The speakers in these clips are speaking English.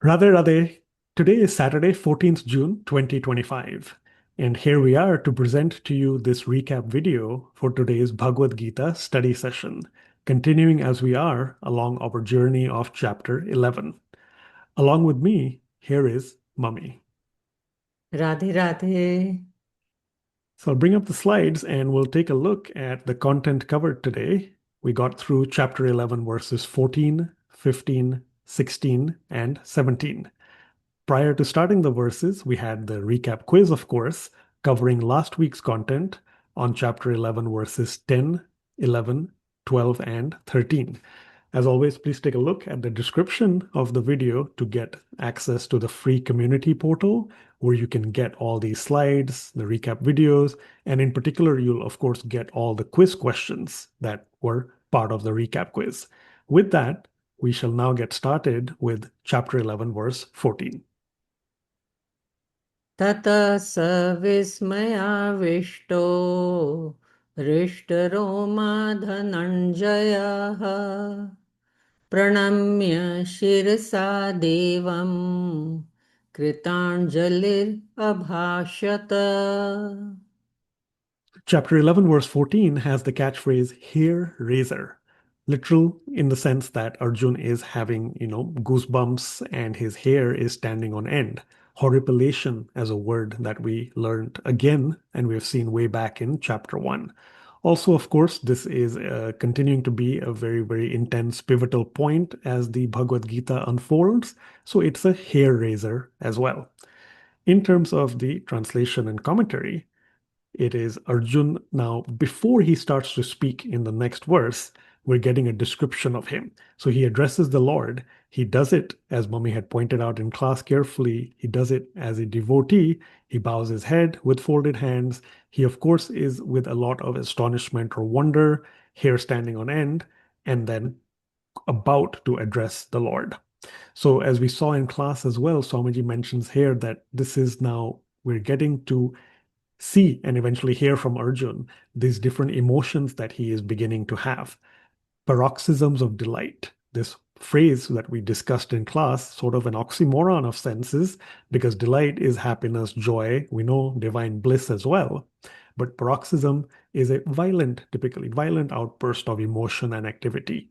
Radhe Radhe. Today is Saturday, 14th June 2025. And here we are to present to you this recap video for today's Bhagavad Gita study session, continuing as we are along our journey of chapter 11. Along with me, here is Mummy. Radhe Radhe. So I'll bring up the slides and we'll take a look at the content covered today. We got through chapter 11, verses 14, 15, 16, and 17. Prior to starting the verses, we had the recap quiz, of course, covering last week's content on chapter 11, verses 10, 11, 12, and 13. As always, please take a look at the description of the video to get access to the free community portal where you can get all these slides, the recap videos, and in particular, you'll of course get all the quiz questions that were part of the recap quiz. With that, we shall now get started with chapter 11, verse 14. ततः स विस्मयाविष्टो हृष्टरोमा धनञ्जयः प्रणम्य शिरसा देवं कृताञ्जलिरभाषत. Chapter 11, verse 14 has the catchphrase hair raiser, literal in the sense that Arjun is having, goosebumps and his hair is standing on end. Horripilation as a word that we learned again and we've seen way back in chapter 1. Also, of course, this is continuing to be a very, very intense pivotal point as the Bhagavad Gita unfolds. So it's a hair raiser as well. In terms of the translation and commentary, it is Arjun now, before he starts to speak in the next verse, we're getting a description of him. So he addresses the Lord. He does it, as Mummy had pointed out in class carefully, he does it as a devotee. He bows his head with folded hands. He, of course, is with a lot of astonishment or wonder, hair standing on end, and then about to address the Lord. So, as we saw in class as well, Swamiji mentions here that this is now, we're getting to see and eventually hear from Arjun these different emotions that he is beginning to have. Paroxysms of delight. This phrase that we discussed in class, sort of an oxymoron of senses, because delight is happiness, joy. We know divine bliss as well. But paroxysm is a typically violent outburst of emotion and activity.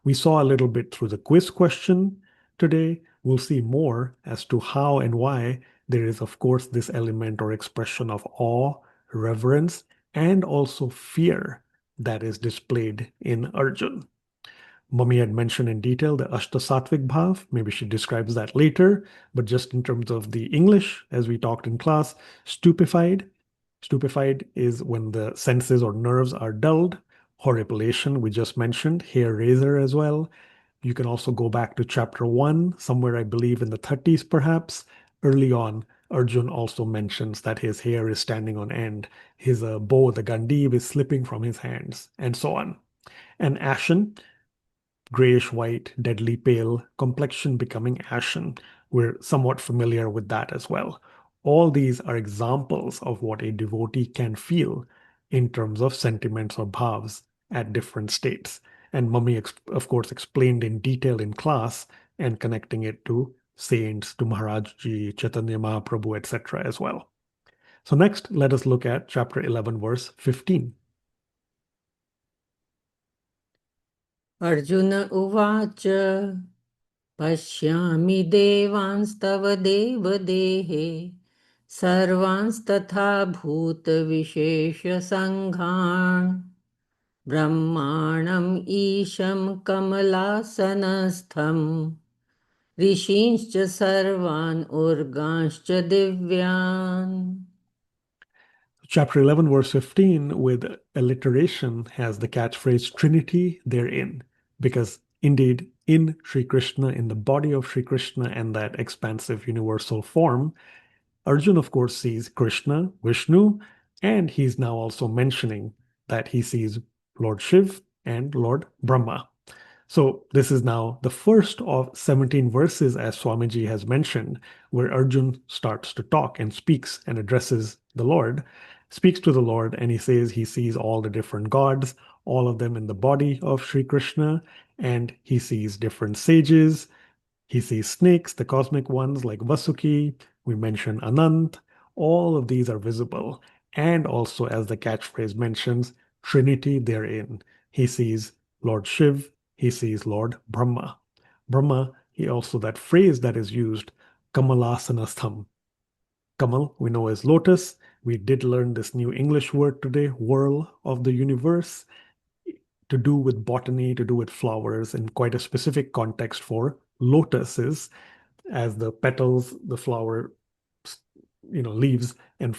We saw a little bit through the quiz question today. We'll see more as to how and why there is, of course, this element or expression of awe, reverence, and also fear that is displayed in Arjun. Mummy had mentioned in detail the Ashtasattvic Bhav. Maybe she describes that later, but just in terms of the English, as we talked in class, stupefied. Stupefied is when the senses or nerves are dulled. Horripilation, we just mentioned, hair raiser as well. You can also go back to chapter 1, somewhere I believe in the 30s perhaps. Early on, Arjun also mentions that his hair is standing on end, his bow, the gandiv, is slipping from his hands, and so on. And ashen, grayish white, deadly pale, complexion becoming ashen. We're somewhat familiar with that as well. All these are examples of what a devotee can feel in terms of sentiments or bhavs at different states. And Mummy, of course, explained in detail in class and connecting it to saints, to Maharajji, Chaitanya Mahaprabhu, etc. as well. So next, let us look at chapter 11, verse 15. Arjun उवाच पश्यामि देवांस्तव देवदेहे सर्वांस्तथा भूतविशेषसङ्घान् ब्रह्माणम् ईशं कमलासनस्थं ऋषींश्च सर्वान् उर्गांश्च दिव्यान्. Chapter 11, verse 15, with alliteration, has the catchphrase Trinity therein, because indeed, in Sri Krishna, in the body of Sri Krishna and that expansive universal form, Arjun, of course, sees Krishna, Vishnu, and he's now also mentioning that he sees Lord Shiv and Lord Brahma. So this is now the first of 17 verses, as Swamiji has mentioned, where Arjun starts to talk and speaks and addresses the Lord, speaks to the Lord, and he says he sees all the different gods, all of them in the body of Sri Krishna, and he sees different sages, He sees snakes, the cosmic ones like Vasuki. We mentioned Anant. All of these are visible. And also, as the catchphrase mentions, Trinity therein. He sees Lord Shiv, he sees Lord Brahma. Brahma, he also, that phrase that is used, Kamalasanastham. Kamal, we know as lotus. We did learn this new English word today, whirl of the universe, to do with botany, to do with flowers, in quite a specific context for lotuses, as the petals, the flower, leaves, and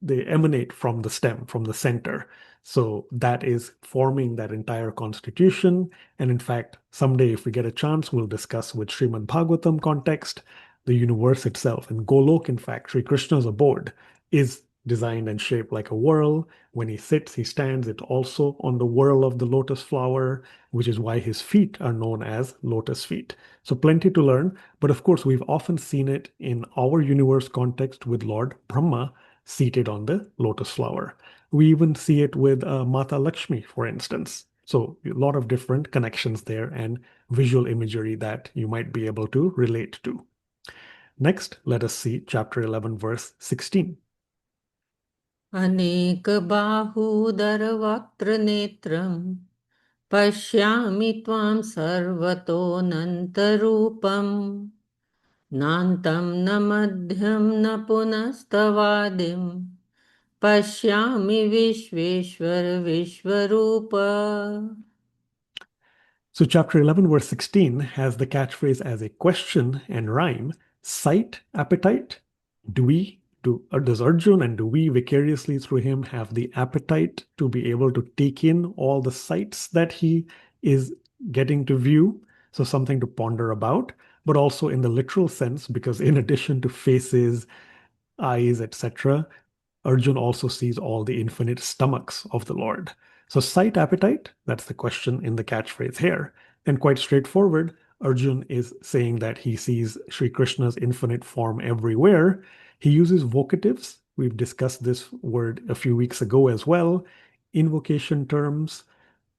they emanate from the stem, from the center. So that is forming that entire constitution. And in fact, someday, if we get a chance, we'll discuss with Srimad Bhagavatam context, the universe itself. And Golok, in fact, Sri Krishna's abode is designed and shaped like a whirl. When he sits, he stands, it also on the whirl of the lotus flower, which is why his feet are known as lotus feet. So plenty to learn. But of course, we've often seen it in our universe context with Lord Brahma seated on the lotus flower. We even see it with Mata Lakshmi, for instance. So a lot of different connections there and visual imagery that you might be able to relate to. Next, let us see chapter 11, verse 16. अनेकबाहूदरवक्त्रनेत्रं पश्यामि त्वां सर्वतोऽनन्तरूपं नान्तं न मध्यं न पुनस्तवादिं पश्यामि विश्वेश्वर विश्वरूप. So, chapter 11, verse 16 has the catchphrase as a question and rhyme, sight, appetite. Does Arjun and do we vicariously through him have the appetite to be able to take in all the sights that he is getting to view? So, something to ponder about, but also in the literal sense, because in addition to faces, eyes, etc., Arjun also sees all the infinite stomachs of the Lord. So, sight appetite, that's the question in the catchphrase here. And quite straightforward, Arjun is saying that he sees Sri Krishna's infinite form everywhere. He uses vocatives. We've discussed this word a few weeks ago as well. Invocation terms,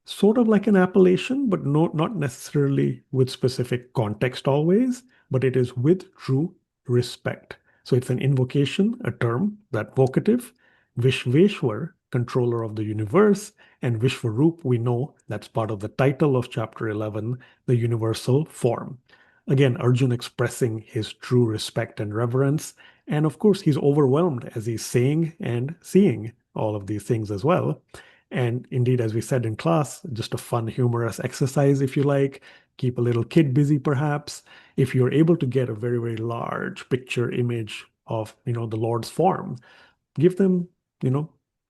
sort of like an appellation, but not necessarily with specific context always, but it is with true respect. So it's an invocation, a term, that vocative. Vishveshwar, controller of the universe, and Vishvarup, we know that's part of the title of chapter 11, the universal form. Again, Arjun expressing his true respect and reverence. And of course, he's overwhelmed as he's saying and seeing all of these things as well. And indeed, as we said in class, just a fun, humorous exercise, if you like. Keep a little kid busy, perhaps. If you're able to get a very, very large picture image of, the Lord's form, give them,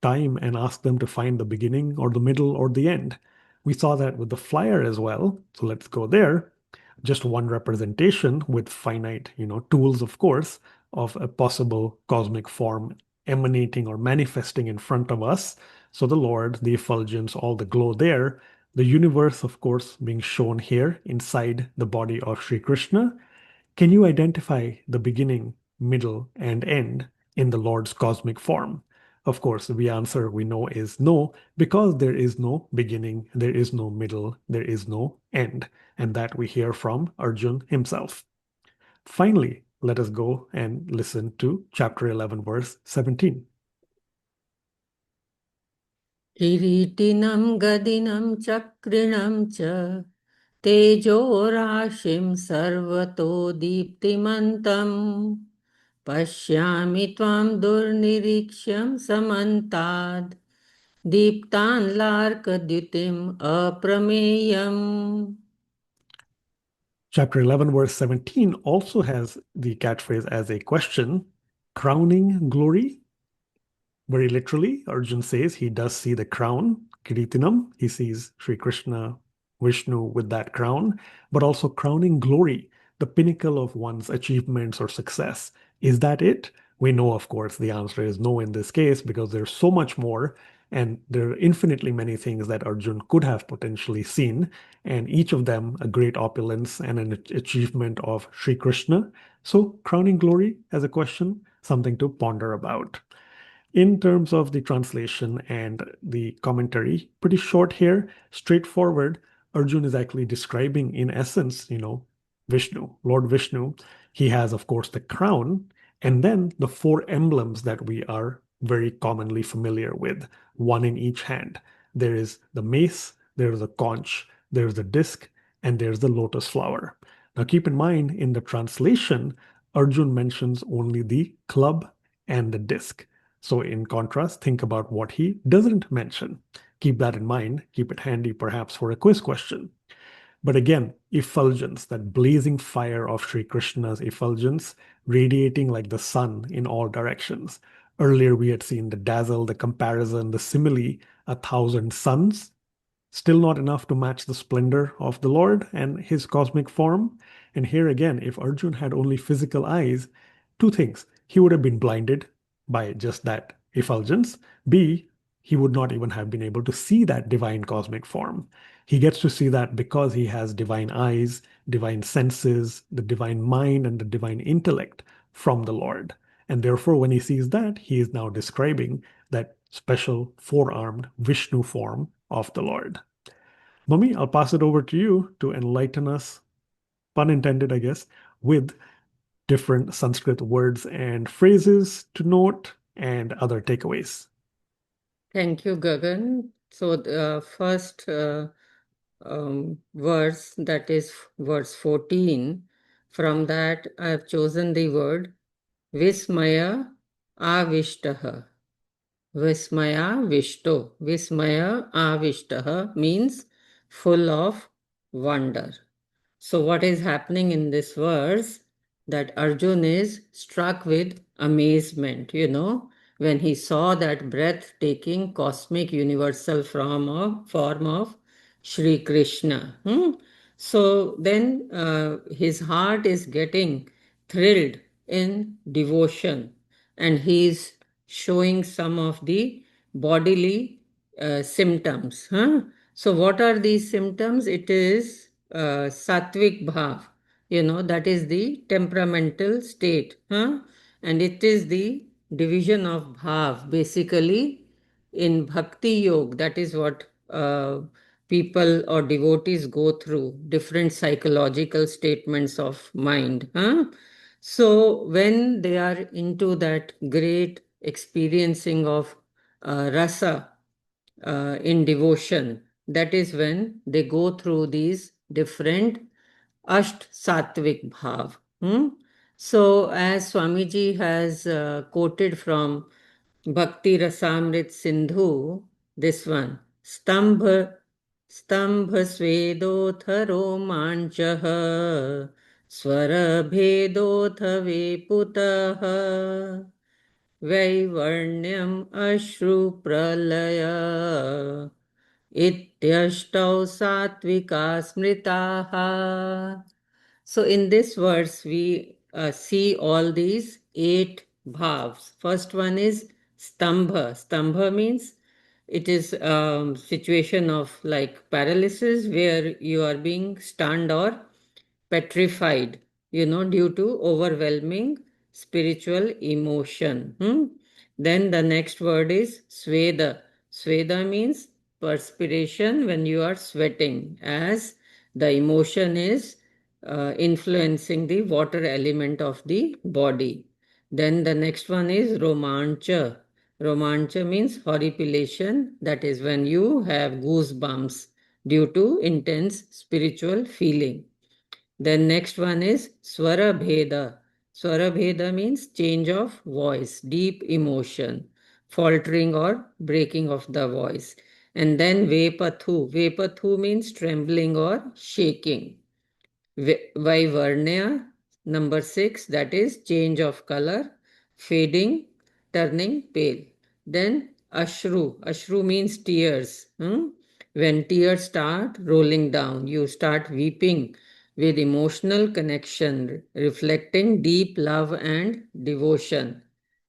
time and ask them to find the beginning or the middle or the end. We saw that with the flyer as well. So let's go there. Just one representation with finite, tools, of course, of a possible cosmic form emanating or manifesting in front of us. So the Lord, the effulgence, all the glow there, the universe, of course, being shown here inside the body of Sri Krishna. Can you identify the beginning, middle, and end in the Lord's cosmic form? Of course, the answer we know is no, because there is no beginning, there is no middle, there is no end. And that we hear from Arjun himself. Finally, let us go and listen to chapter 11, verse 17. किरीटिनं गदिनं चक्रिणं च तेजोराशिं सर्वतो दीप्तिमन्तम् पश्यामि त्वां दुर्निरीक्ष्यं समन्ताद् दीप्तान्लार्कद्युतिम् अप्रमेयम्. Chapter 11, verse 17 also has the catchphrase as a question, crowning glory. Very literally, Arjun says he does see the crown, Kiritinam. He sees Sri Krishna, Vishnu with that crown, but also crowning glory, the pinnacle of one's achievements or success. Is that it? We know, of course, the answer is no in this case because there's so much more, and there are infinitely many things that Arjun could have potentially seen, and each of them a great opulence and an achievement of Sri Krishna. So, crowning glory as a question, something to ponder about. In terms of the translation and the commentary, pretty short here, straightforward. Arjun is actually describing, in essence, Vishnu, Lord Vishnu. He has, of course, the crown, and then the four emblems that we are very commonly familiar with, one in each hand. There is the mace, there is a conch, there's the disc, and there's the lotus flower. Now, keep in mind, in the translation, Arjun mentions only the club and the disc. So, in contrast, think about what he doesn't mention. Keep that in mind. Keep it handy, perhaps, for a quiz question. But again, effulgence, that blazing fire of Sri Krishna's effulgence, radiating like the sun in all directions. Earlier, we had seen the dazzle, the comparison, the simile, a thousand suns. Still not enough to match the splendor of the Lord and his cosmic form. And here again, if Arjun had only physical eyes, two things. He would have been blinded by just that effulgence. B, he would not even have been able to see that divine cosmic form. He gets to see that because he has divine eyes, divine senses, the divine mind, and the divine intellect from the Lord. And therefore, when he sees that, he is now describing that special four-armed Vishnu form of the Lord. Mummy, I'll pass it over to you to enlighten us, pun intended, I guess, with different Sanskrit words and phrases to note and other takeaways. Thank you, Gagan. So the first verse, that is verse 14, from that I have chosen the word Vismaya Avishtaha. Vismaya Vishto. Vismaya Avishtaha means full of wonder. So what is happening in this verse, that Arjun is struck with amazement, when he saw that breathtaking cosmic universal form of Shri Krishna. So then his heart is getting thrilled in devotion, and he is showing some of the bodily symptoms. So what are these symptoms? It is sattvic bhav, that is the temperamental state. And it is the division of bhav, basically in bhakti yoga. That is what people or devotees go through, different psychological statements of mind. So when they are into that great experiencing of rasa in devotion, that is when they go through these different asht sattvic bhav. So as Swamiji has quoted from Bhakti Rasamrit Sindhu, this one, Stambha Svedotha Romanchaha Swara Bhedotha Veputaha Vaivarnyam Ashru Pralaya Ityashtau Satvika Smritaha. So in this verse, we see all these 8 bhavs. First one is stambha. Stambha means it is situation of like paralysis, where you are being stunned or petrified, due to overwhelming spiritual emotion. Then the next word is sweda. Sweda means perspiration, when you are sweating, as the emotion is influencing the water element of the body. Then the next one is romancha. Romancha means horripilation, that is when you have goosebumps due to intense spiritual feeling. Then next one is Swara Bheda. Swara Bheda means change of voice, deep emotion, faltering or breaking of the voice. And then Vepathu. Vepathu means trembling or shaking. Vaivarnya, number 6, that is change of color, fading, turning pale. Then Ashru. Ashru means tears. When tears start rolling down, you start weeping with emotional connection, reflecting deep love and devotion.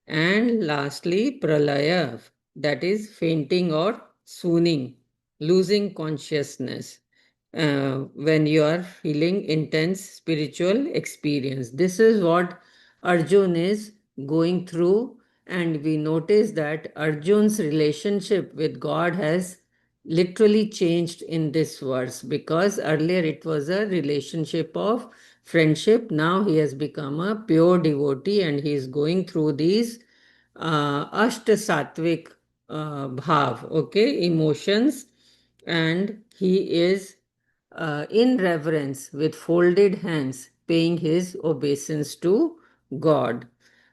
And lastly, Pralaya, that is fainting or swooning, losing consciousness when you are feeling intense spiritual experience. This is what Arjun is going through, and we notice that Arjun's relationship with God has literally changed in this verse, because earlier it was a relationship of friendship. Now he has become a pure devotee and he is going through these Ashta Sattvic bhav, okay, emotions, and he is in reverence with folded hands paying his obeisance to God.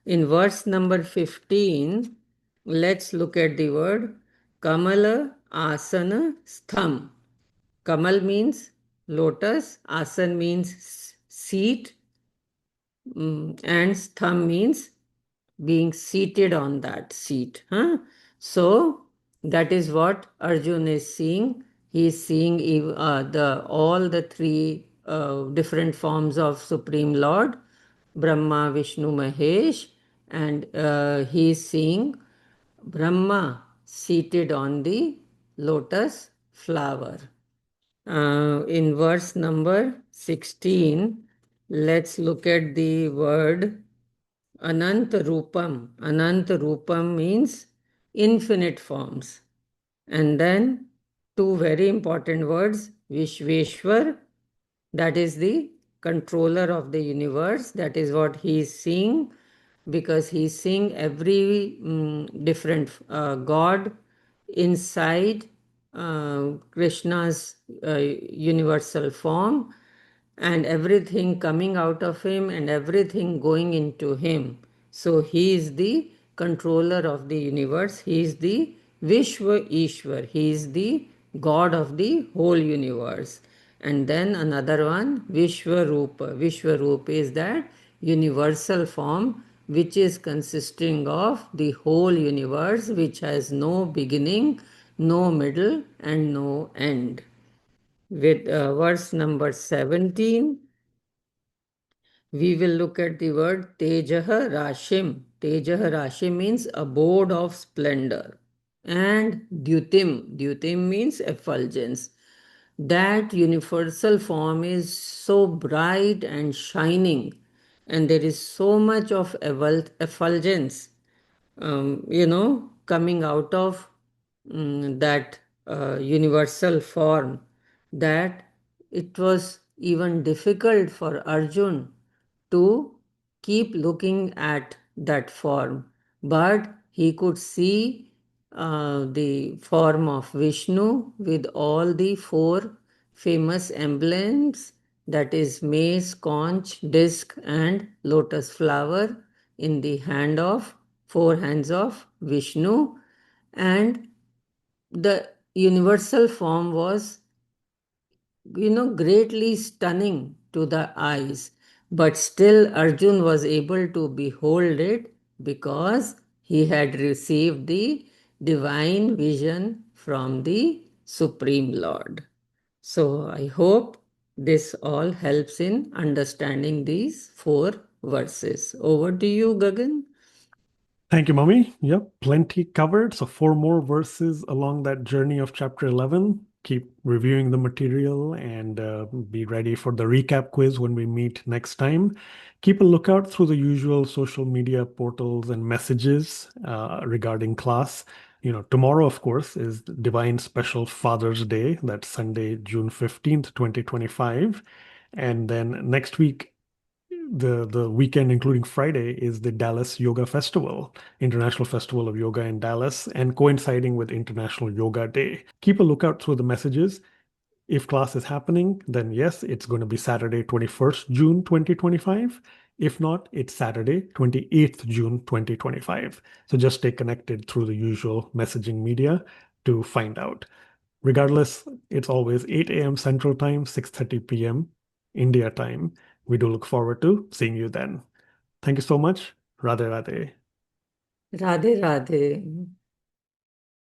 In verse number 15, let's look at the word Kamala Asana Stham. Kamal means lotus, Asan means seat, and Stham means being seated on that seat. Huh? So that is what Arjun is seeing. He is seeing the all the three different forms of Supreme Lord, Brahma, Vishnu, Mahesh, and he is seeing Brahma seated on the lotus flower. In verse number 16, let's look at the word Ananta Rupam. Ananta Rupam means infinite forms. And then two very important words, Vishveshwar, that is the controller of the universe. That is what he is seeing, because he is seeing every different god inside Krishna's universal form, and everything coming out of him and everything going into him. So he is the controller of the universe. He is the Vishwa Ishwar. He is the God of the whole universe. And then another one, Vishwarupa. Vishwarupa is that universal form which is consisting of the whole universe, which has no beginning, no middle, and no end. With verse number 17, we will look at the word Tejaha Rashim. Tejaha Rashim means abode of splendor. And Dyutim. Dyutim means effulgence. That universal form is so bright and shining, and there is so much of effulgence, coming out of that universal form, that it was even difficult for Arjun to keep looking at that form. But he could see the form of Vishnu with all the four famous emblems, that is mace, conch, disc, and lotus flower in the four hands of Vishnu. And the universal form was, greatly stunning to the eyes. But still, Arjun was able to behold it because he had received the divine vision from the Supreme Lord. So, I hope this all helps in understanding these four verses. Over to you, Gagan. Thank you, Mummy. Yep, plenty covered. So, four more verses along that journey of chapter 11. Keep reviewing the material and be ready for the recap quiz when we meet next time. Keep a lookout through the usual social media portals and messages regarding class. Tomorrow, of course, is Divine Special Father's Day. That's Sunday, June 15th, 2025. And then next week, the weekend, including Friday, is the Dallas Yoga Festival, International Festival of Yoga in Dallas, and coinciding with International Yoga Day. Keep a lookout through the messages. If class is happening, then yes, it's going to be Saturday, 21st June 2025. If not, it's Saturday, 28th June 2025. So just stay connected through the usual messaging media to find out. Regardless, it's always 8 a.m. Central Time, 6:30 p.m. India time. We do look forward to seeing you then. Thank you so much. Radhe Radhe. Radhe Radhe.